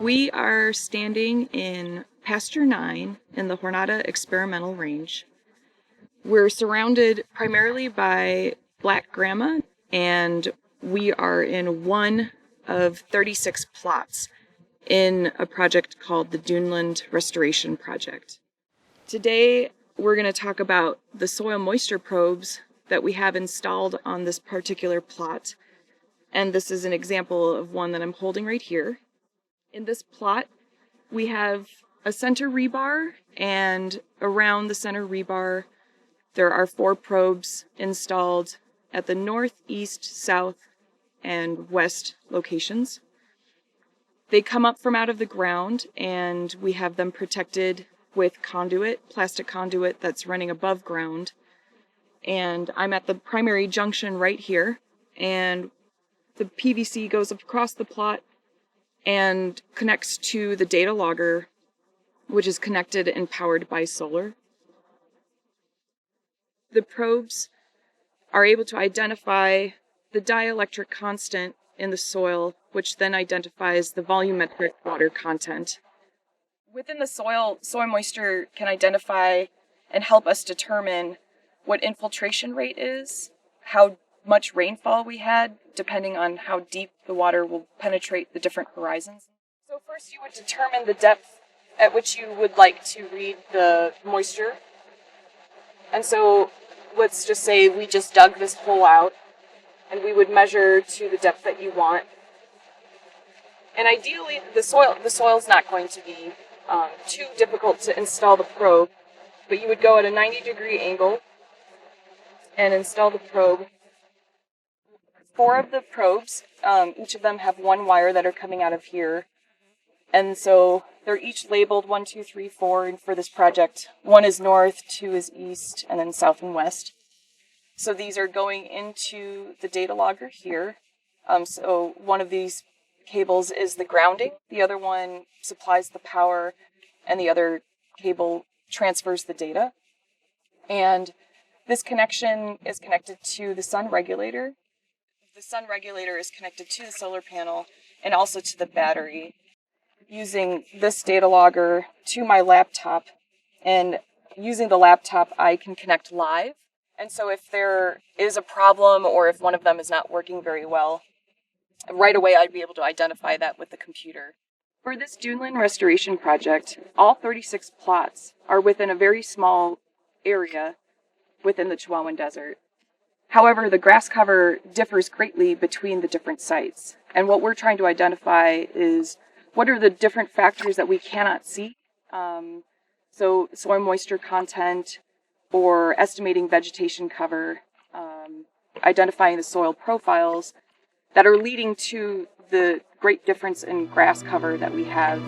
We are standing in pasture 9 in the Jornada Experimenta Range. We're surrounded primarily by black grama, and we are in one of 36 plots in a project called the Duneland Restoration Project. Today, we're going to talk about the soil moisture probes that we have installed on this particular plot. And this is an example of one that I'm holding right here. In this plot, we have a center rebar, and around the center rebar, there are 4 probes installed at the north, east, south, and west locations. They come up from out of the ground, and we have them protected with conduit, plastic conduit that's running above ground. And I'm at the primary junction right here, and the PVC goes across the plot and connects to the data logger, which is connected and powered by solar. The probes are able to identify the dielectric constant in the soil, which then identifies the volumetric water content. Within the soil moisture can identify and help us determine what infiltration rate is, how much rainfall we had, depending on how deep the water will penetrate the different horizons. So first you would determine the depth at which you would like to read the moisture. And so let's just say we just dug this hole out, and we would measure to the depth that you want. And ideally, the soil's not going to be too difficult to install the probe, but you would go at a 90-degree angle and install the probe. 4 of the probes, each of them have 1 wire that are coming out of here. And so they're each labeled 1, 2, 3, 4. And for this project, 1 is north, 2 is east, and then south and west. So these are going into the data logger here. So one of these cables is the grounding. The other one supplies the power, and the other cable transfers the data. And this connection is connected to the sun regulator. The sun regulator is connected to the solar panel and also to the battery. Using this data logger to my laptop, and using the laptop, I can connect live. And so if there is a problem or if one of them is not working very well, right away I'd be able to identify that with the computer. For this Duneland Restoration Project, all 36 plots are within a very small area within the Chihuahuan Desert. However, the grass cover differs greatly between the different sites. And what we're trying to identify is what are the different factors that we cannot see. So soil moisture content, or estimating vegetation cover, identifying the soil profiles that are leading to the great difference in grass cover that we have.